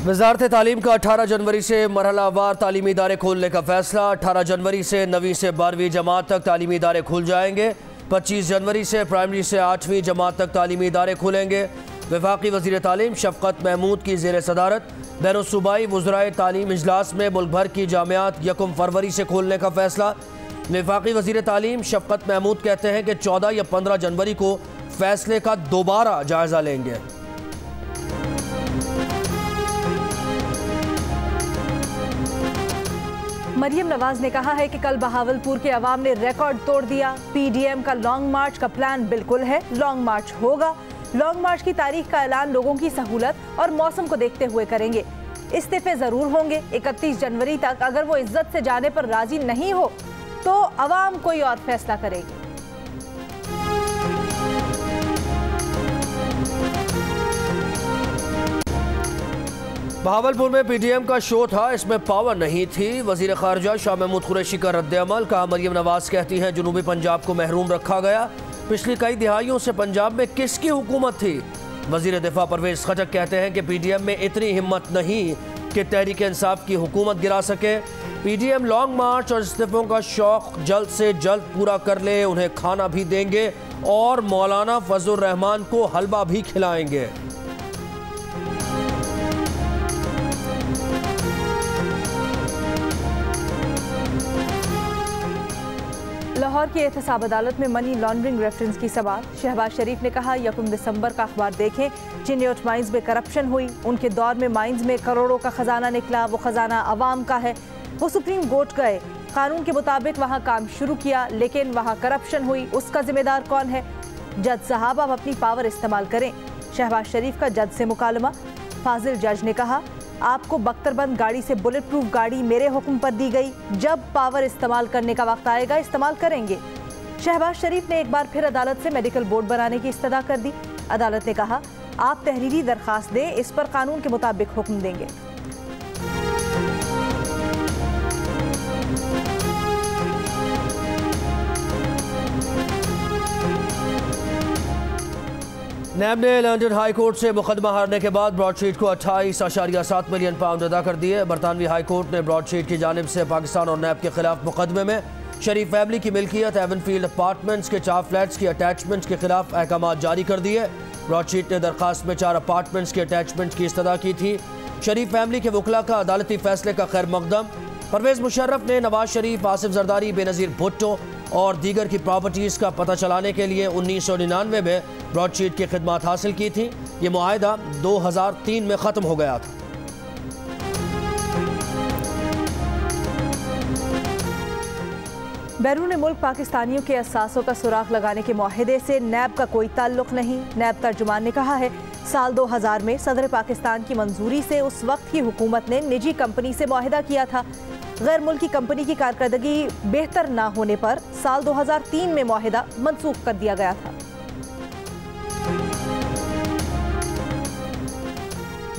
वज़ारत तालीम का 18 जनवरी से मरहलावार तालीमी इदारे खोलने का फैसला। 18 जनवरी से 9वीं से 12वीं जमात तक तालीमी इदारे खुल जाएंगे। 25 जनवरी से प्राइमरी से 8वीं जमात तक तालीमी इदारे खुलेंगे। वफाकी वज़ीर तालीम शफ़क़त महमूद की ज़ेर सदारत बैनुल-सूबाई वज़राए तालीम इजलास में मुल्क भर की जामियात 1 फरवरी से खोलने का फैसला। वफाकी वज़ीर तालीम शफ़क़त महमूद कहते हैं कि 14 या 15 जनवरी को फैसले का दोबारा जायज़ा लेंगे। मरियम नवाज ने कहा है कि कल बहावलपुर के अवाम ने रिकॉर्ड तोड़ दिया। पीडीएम का लॉन्ग मार्च का प्लान बिल्कुल है, लॉन्ग मार्च होगा। लॉन्ग मार्च की तारीख का ऐलान लोगों की सहूलत और मौसम को देखते हुए करेंगे। इस्तीफे जरूर होंगे। 31 जनवरी तक अगर वो इज्जत से जाने पर राजी नहीं हो तो अवाम कोई और फैसला करेगी। बहावलपुर में पीडीएम का शो था, इसमें पावर नहीं थी। वजीर खारजा शाह महमूद कुरैशी का रद्द-ए-अमल। कहा मरियम नवाज कहती हैं जनूबी पंजाब को महरूम रखा गया। पिछली कई दिहाइयों से पंजाब में किसकी हुकूमत थी। वजीर दिफा परवेज खटक कहते हैं कि पीडीएम में इतनी हिम्मत नहीं कि तहरीक इंसाफ की हुकूमत गिरा सके। पीडीएम लॉन्ग मार्च और इस्तीफों का शौक जल्द से जल्द पूरा कर ले, उन्हें खाना भी देंगे और मौलाना फजलुर रहमान को हलवा भी खिलाएंगे। लाहौर की एहतसाब अदालत में मनी लॉन्ड्रिंग रेफरेंस की समाअत। शहबाज शरीफ ने कहा 1 दिसंबर का अखबार देखें, चिन्योट माइंस में करप्शन हुई, उनके दौर में माइंस में करोड़ों का खजाना निकला, वो खजाना अवाम का है। वो सुप्रीम कोर्ट गए, कानून के मुताबिक वहाँ काम शुरू किया, लेकिन वहाँ करप्शन हुई, उसका जिम्मेदार कौन है? जज साहब अब अपनी पावर इस्तेमाल करें। शहबाज शरीफ का जज से मुकालमा। फाजिल जज ने कहा आपको बख्तरबंद गाड़ी से बुलेट प्रूफ गाड़ी मेरे हुक्म पर दी गई, जब पावर इस्तेमाल करने का वक्त आएगा इस्तेमाल करेंगे। शहबाज शरीफ ने एक बार फिर अदालत से मेडिकल बोर्ड बनाने की इस्तदा कर दी। अदालत ने कहा आप तहरीरी दरखास्त दें, इस पर कानून के मुताबिक हुक्म देंगे। नैब ने लंदन हाई कोर्ट से मुकदमा हारने के बाद ब्रॉडशीट को 28.7 मिलियन पाउंड अदा कर दिए। बरतानवी हाई कोर्ट ने ब्रॉडशीट की जानिब से पाकिस्तान और नैब के खिलाफ मुकदमे में शरीफ फैमिली की मिल्कियत एवनफील्ड अपार्टमेंट्स के 4 फ्लैट्स की अटैचमेंट्स के खिलाफ अहकाम जारी कर दिए। ब्रॉडशीट ने दरखास्त में 4 अपार्टमेंट्स के अटैचमेंट्स की इस्तदा की थी। शरीफ फैमिली के वकला का अदालती फैसले का खैर मकदम। परवेज मुशर्रफ ने नवाज शरीफ, आसिफ जरदारी, बेनज़ीर भुट्टो और दीगर की प्रॉपर्टीज़ का पता चलाने के लिए 1999 में ब्रॉडशीट की खिदमत हासिल की थी। ये मुआहदा 2003 में ख़त्म हो गया था। बैरून मुल्क पाकिस्तानियों के असासों का सुराग लगाने के मुआहदे से नैब का कोई ताल्लुक नहीं। नैब तर्जुमान ने कहा है साल 2000 में सदर पाकिस्तान की मंजूरी से उस वक्त की हुकूमत ने निजी कंपनी से मुआहदा किया था। गैर मुल्की कंपनी की कारकर्दगी बेहतर ना होने पर साल 2003 में मुआहदा मनसूख कर दिया गया था।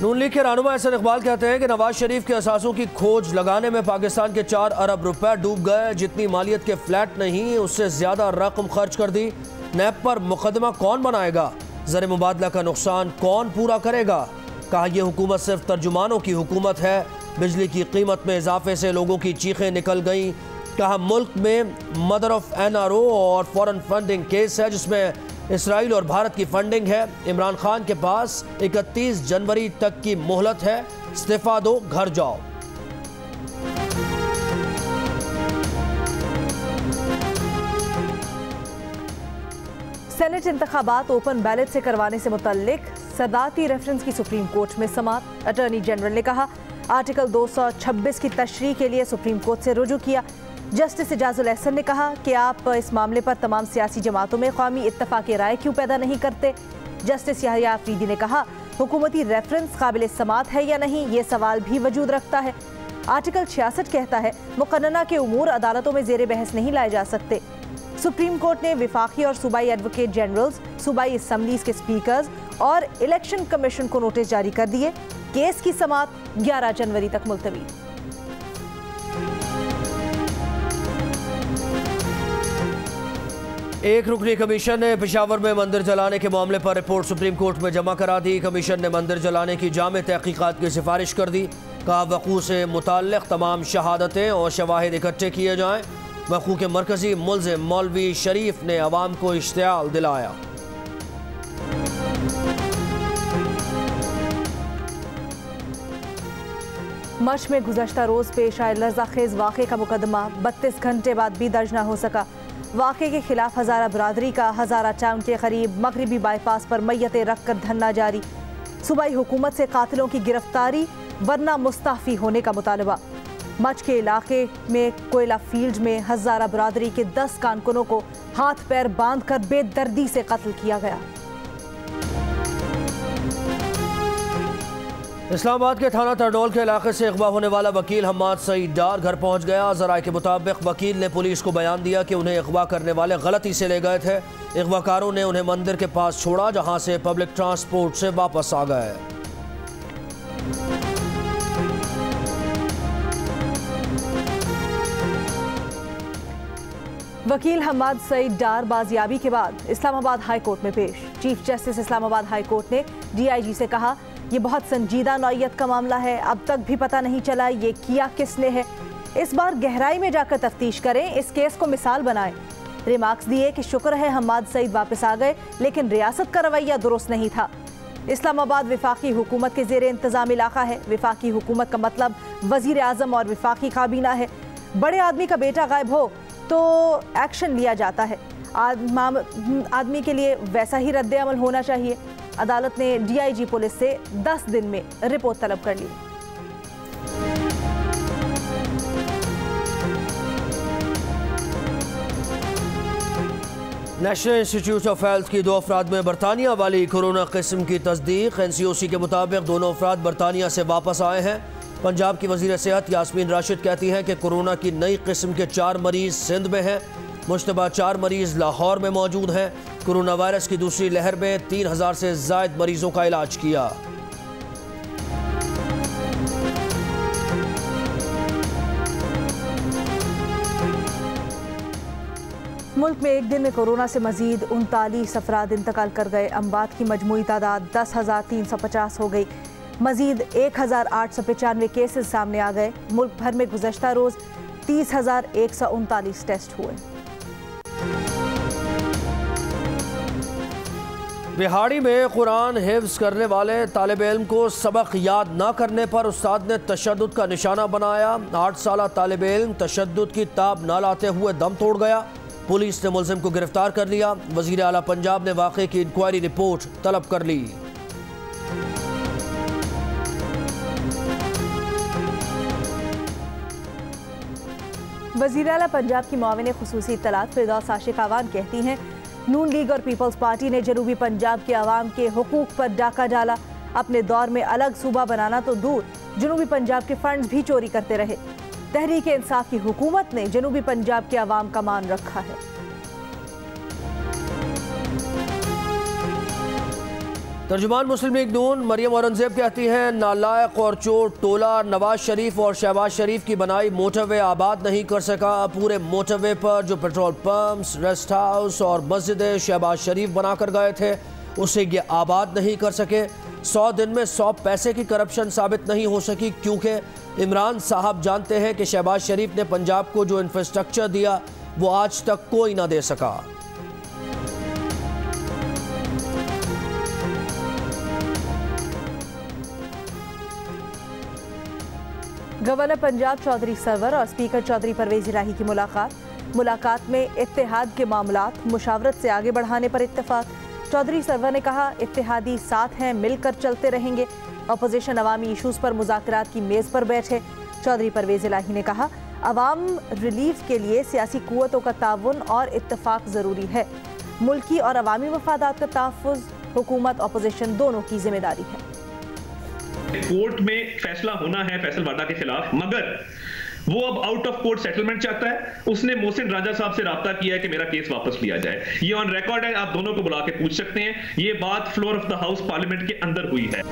नून लीग के रहनुमा एहसन इकबाल कहते हैं कि नवाज शरीफ के असासों की खोज लगाने में पाकिस्तान के 4 अरब रुपए डूब गए। जितनी मालियत के फ्लैट नहीं, उससे ज्यादा रकम खर्च कर दी। नैब पर मुकदमा कौन बनाएगा? ज़र मुबादला का नुकसान कौन पूरा करेगा? कहा यह हुकूमत सिर्फ तर्जुमानों की हुकूमत है। बिजली की कीमत में इजाफे से लोगों की चीखें निकल गईं। कहा मुल्क में मदर ऑफ NRO और फॉरेन फंडिंग केस है जिसमें इसराइल और भारत की फंडिंग है। इमरान खान के पास 31 जनवरी तक की मोहलत है, इस्तीफा दो, घर जाओ। सेनेट इंतखाबात ओपन बैलेट से करवाने से मुतल्लिक सदारती रेफरेंस की सुप्रीम कोर्ट में समाअत। अटॉर्नी जनरल ने कहा आर्टिकल 226 की तशरीह के लिए सुप्रीम कोर्ट से रुजू किया। जस्टिस इजाजुल एहसन ने कहा कि आप इस मामले पर तमाम सियासी जमातों में कौमी इत्तफाक राय क्यों पैदा नहीं करते। जस्टिस याहिया अफरीदी ने कहा हुकूमती रेफरेंस काबिल समाअत है या नहीं, ये सवाल भी वजूद रखता है। आर्टिकल 66 कहता है मुकन्नना के उमूर अदालतों में जेर बहस नहीं लाए जा सकते। सुप्रीम कोर्ट ने विफाकी और सूबाई एडवोकेट जनरल्स, सूबाई असम्बलीज के स्पीकर्स और इलेक्शन कमीशन को नोटिस जारी कर दिए। केस की समाअत 11 जनवरी तक मुलतवी। एक रुकनी कमीशन ने पेशावर में मंदिर जलाने के मामले पर रिपोर्ट सुप्रीम कोर्ट में जमा करा दी। कमीशन ने मंदिर जलाने की जामे तहकीकात की सिफारिश कर दी। कहा वक़ू से मुताल्लिक़ तमाम शहादतें और शवाहिद इकट्ठे किए जाएँ। वक़ू के मरकजी मुल्ज़िम मौलवी शरीफ ने अवाम को इश्तियाल दिलाया। मश में गुज़श्ता रोज़ पेश आए लर्ज़ाखेज़ वाक़े का मुकदमा 32 घंटे बाद भी दर्ज न हो सका। वाक़े के खिलाफ हज़ारा बरादरी का हज़ारा टाउन के करीब मगरबी बाईपास पर मैयतें रख कर धरना जारी। सूबाई हुकूमत से कातिलों की गिरफ्तारी वरना मुस्तफ़ी होने का मुतालबा। मच के इलाके में कोयला फील्ड में हज़ारा बरादरी के 10 कारकुनों को हाथ पैर बांध कर बेदर्दी से कत्ल किया गया। इस्लामाबाद के थाना तरनोल के इलाके से अगवा होने वाला वकील हम्माद सईद डार घर पहुंच गया। ज़राए के मुताबिक वकील ने पुलिस को बयान दिया कि उन्हें अगवा करने वाले गलती से ले गए थे। अगवाकारों ने उन्हें मंदिर के पास छोड़ा, जहां से पब्लिक ट्रांसपोर्ट से वापस आ गए। वकील हम्माद सईद डार बाजियाबी के बाद इस्लामाबाद हाई कोर्ट में पेश। Chief justice Islamabad high court ने DIG से कहा, ये बहुत संजीदा नौइयत का मामला है, अब तक भी पता नहीं चला ये किया किसने है। इस बार गहराई में जाकर तफ्तीश करें, इस केस को मिसाल बनाएं। रिमार्क्स दिए कि शुक्र है हम्माद सईद वापस आ गए, लेकिन रियासत का रवैया दुरुस्त नहीं था। इस्लामाबाद विफाकी हुकूमत के ज़ेरे इंतज़ाम इलाका है। विफाकी हुकूमत का मतलब वज़ीर आज़म और विफाकी काबीना है। बड़े आदमी का बेटा गायब हो तो एक्शन लिया जाता है। आदमी के लिए वैसा ही रद्द अमल होना चाहिए। अदालत ने DIG पुलिस से 10 दिन में रिपोर्ट तलब कर ली। नेशनल इंस्टीट्यूट ऑफ हेल्थ की 2 अफराद में बरतानिया वाली कोरोना किस्म की तस्दीक। NCOC के मुताबिक दोनों अफराद बरतानिया से वापस आए हैं। पंजाब की वज़ीर सेहत यास्मीन राशिद कहती हैं कि कोरोना की नई किस्म के 4 मरीज सिंध में हैं। मुश्तबा 4 मरीज लाहौर में मौजूद हैं। कोरोना वायरस की दूसरी लहर में 3000 से ज़ायद मरीजों का इलाज किया। मुल्क में एक दिन में कोरोना से मजीद 39 अफराद इंतकाल कर गए। अमवात की मजमूई तादाद 10,350 हो गई। मजीद 1,895 केसेस सामने आ गए। मुल्क भर में गुज़श्ता रोज़ 30,139 टेस्ट हुए। बिहाड़ी में कुरान हिफ्ज़ करने वाले तालिब इल्म को सबक याद न करने पर उस्ताद ने तशद्दुद का निशाना बनाया। 8 साला तालिब इल्म तशद्दुद की ताब न लाते हुए दम तोड़ गया। पुलिस ने मुलजिम को गिरफ्तार कर लिया। वज़ीर आला पंजाब ने वाक़े की इंक्वायरी रिपोर्ट तलब कर ली। वज़ीर आला पंजाब की मुआविन खुसूसी इत्तलात फिरदौस आशिक आवान कहती हैं, नून लीग और पीपल्स पार्टी ने जनूबी पंजाब के अवाम के हुकूक पर डाका डाला। अपने दौर में अलग सूबा बनाना तो दूर, जनूबी पंजाब के फंड्स भी चोरी करते रहे। तहरीक इंसाफ की हुकूमत ने जनूबी पंजाब के अवाम का मान रखा है। तर्जुमान मुस्लिम लीग नून मरियम औरंगजेब कहती हैं, नालायक और चोर टोला नवाज शरीफ और शहबाज शरीफ की बनाई मोटरवे आबाद नहीं कर सका। पूरे मोटरवे पर जो पेट्रोल पंप्स, रेस्ट हाउस और मस्जिदें शहबाज शरीफ बनाकर गए थे, उसे ये आबाद नहीं कर सके। 100 दिन में 100 पैसे की करप्शन साबित नहीं हो सकी, क्योंकि इमरान साहब जानते हैं कि शहबाज शरीफ ने पंजाब को जो इंफ्रास्ट्रक्चर दिया वो आज तक कोई ना दे सका। गवर्नर पंजाब चौधरी सरवर और स्पीकर चौधरी परवेज इलाही की मुलाकात में इत्तेहाद के मामलात मुशावरत से आगे बढ़ाने पर इत्तेफाक। चौधरी सरवर ने कहा, इत्तेहादी साथ हैं, मिलकर चलते रहेंगे। अपोजिशन अवामी इशूज़ पर मुज़ाकरात की मेज़ पर बैठे। चौधरी परवेज इलाही ने कहा, अवाम रिलीफ के लिए सियासी कुव्वतों का ताउन और इत्तेफाक ज़रूरी है। मुल्की और अवामी मफादात का तहफ़्फ़ुज़ हुकूमत अपोजिशन दोनों की जिम्मेदारी है। कोर्ट में फैसला होना है फैसल वादा के खिलाफ, मगर वो अब आउट ऑफ कोर्ट सेटलमेंट चाहता है। उसने मोहसिन राजा साहब से राब्ता किया है कि मेरा केस वापस लिया जाए। ये ऑन रिकॉर्ड है, आप दोनों को बुला के पूछ सकते हैं। ये बात floor of the house parliament के अंदर हुई है।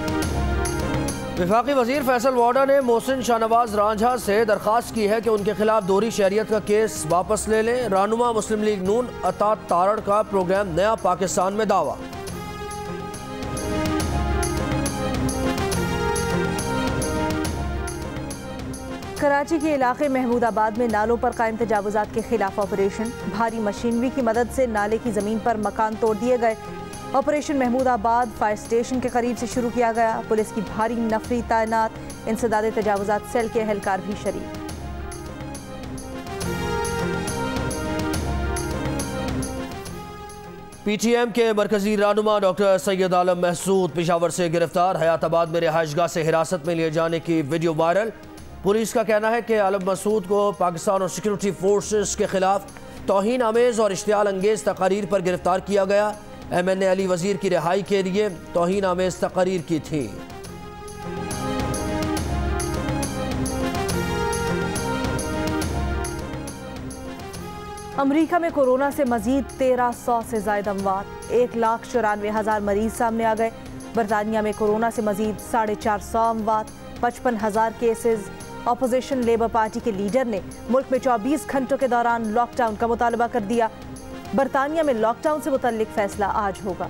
वफाकी वजीर फैसल वाडा ने मोहसिन शाहनवाज रांझा से दरख्वास्त की है कि उनके खिलाफ दोहरी शहरियत का केस वापस ले लें। रहनुमा मुस्लिम लीग नून अता तारड़ का प्रोग्राम नया पाकिस्तान में दावा। कराची के इलाके महमूदाबाद में नालों पर कायम तजावुजात के खिलाफ ऑपरेशन। भारी मशीनरी की मदद से नाले की जमीन पर मकान तोड़ दिए गए। ऑपरेशन महमूदाबाद फायर स्टेशन के करीब से शुरू किया गया। पुलिस की भारी नफरी तैनात। इंसदाद तजावुजात सेल के एहलकार भी शरीक। PTM के मरकजी रहनुमा डॉक्टर सैयद आलम महसूद पेशावर से गिरफ्तार। हयाताबाद में रिहाइशगाह से हिरासत में लिए जाने की वीडियो वायरल। पुलिस का कहना है कि आलम मसूद को पाकिस्तान और सिक्योरिटी फोर्सेस के खिलाफ तौहीन आमेज और इश्तियाल अंगेज तकारीर पर गिरफ्तार किया गया। MNA अली वजीर की रिहाई के लिए तौहीन आमेज तकारीर की थी। अमरीका में कोरोना से मजीद 1300 से ज्यादा अमवात। 1,94,000 मरीज सामने आ गए। बरतानिया में कोरोना से मजीद 450 अमवात, 55,000 केसेस। अपोजिशन लेबर पार्टी के लीडर ने मुल्क में 24 घंटों के दौरान लॉकडाउन का मुतालबा कर दिया। बरतानिया में लॉकडाउन से मुतल्लिक फैसला आज होगा।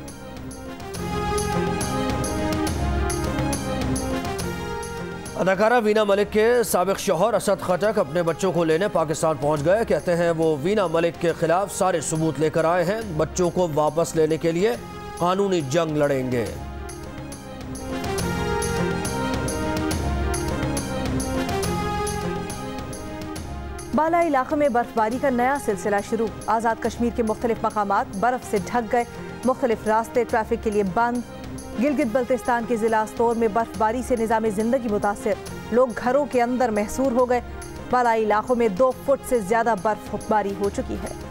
अदाकारा वीना मलिक के साबिक शौहर असद खटक अपने बच्चों को लेने पाकिस्तान पहुंच गए। कहते हैं वो वीना मलिक के खिलाफ सारे सबूत लेकर आए हैं। बच्चों को वापस लेने के लिए कानूनी जंग लड़ेंगे। बाला इलाके में बर्फबारी का नया सिलसिला शुरू। आज़ाद कश्मीर के मुख्तलिफ मकामात बर्फ से ढक गए। मुख्तलिफ रास्ते ट्रैफिक के लिए बंद। गिलगित बल्तिस्तान के जिला अस्तोर में बर्फबारी से निज़ाम ज़िंदगी मुतासिर। लोग घरों के अंदर महसूर हो गए। बालाई इलाकों में 2 फुट से ज़्यादा बर्फबारी हो चुकी है।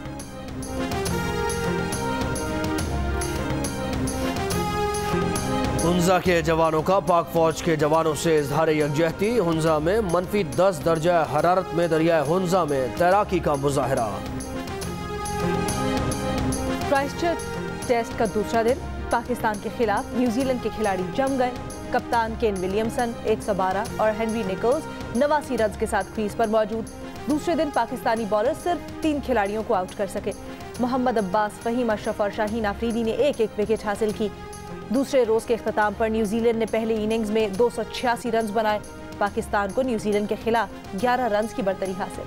हुंजा के जवानों का पाक फौज के जवानों से इजहार यकजहती। हुंजा में -10 दर्जा हरारत में दरियाए हुंजा में तैराकी का मुजाहरा। क्राइस्टचर्च टेस्ट का दूसरा दिन। पाकिस्तान के खिलाफ न्यूजीलैंड के खिलाड़ी जम गए। कप्तान केन विलियमसन 112 और हेनरी निकोल्स 89 रन के साथ क्रीज पर मौजूद। दूसरे दिन पाकिस्तानी बॉलर सिर्फ 3 खिलाड़ियों को आउट कर सके। मोहम्मद अब्बास, फहीम अशरफ और शाहीन आफरीदी ने एक विकेट हासिल की। दूसरे रोज के इख्तिताम पर न्यूजीलैंड ने पहली इनिंग्स में 286 रन बनाए। पाकिस्तान को न्यूजीलैंड के खिलाफ 11 रन की बढ़तरी हासिल।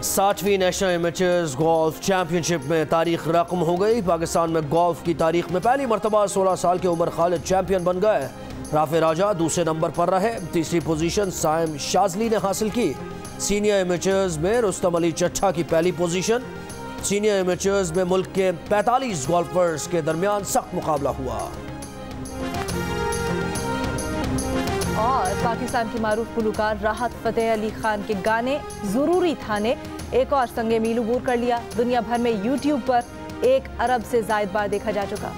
60वीं नेशनल एमेचर्स गोल्फ चैंपियनशिप में तारीख रकम हो गई। पाकिस्तान में गोल्फ की तारीख में पहली मरतबा 16 साल की उम्र खालिद चैंपियन बन गए। राफे राजा दूसरे नंबर पर रहे। तीसरी पोजीशन साइम शाजली ने हासिल की। सीनियर एमेचर्स में रुस्तम अली चट्ठा की पहली पोजीशन। सीनियर एमेचर्स में मुल्क के 45 गोल्फर्स के दरमियान सख्त मुकाबला हुआ। और पाकिस्तान के मारूफ गुलकार राहत फतेह अली खान के गाने ज़रूरी था ने एक और संगे मील अबूर कर लिया। दुनिया भर में YouTube पर 1 अरब से ज़ायद बार देखा जा चुका।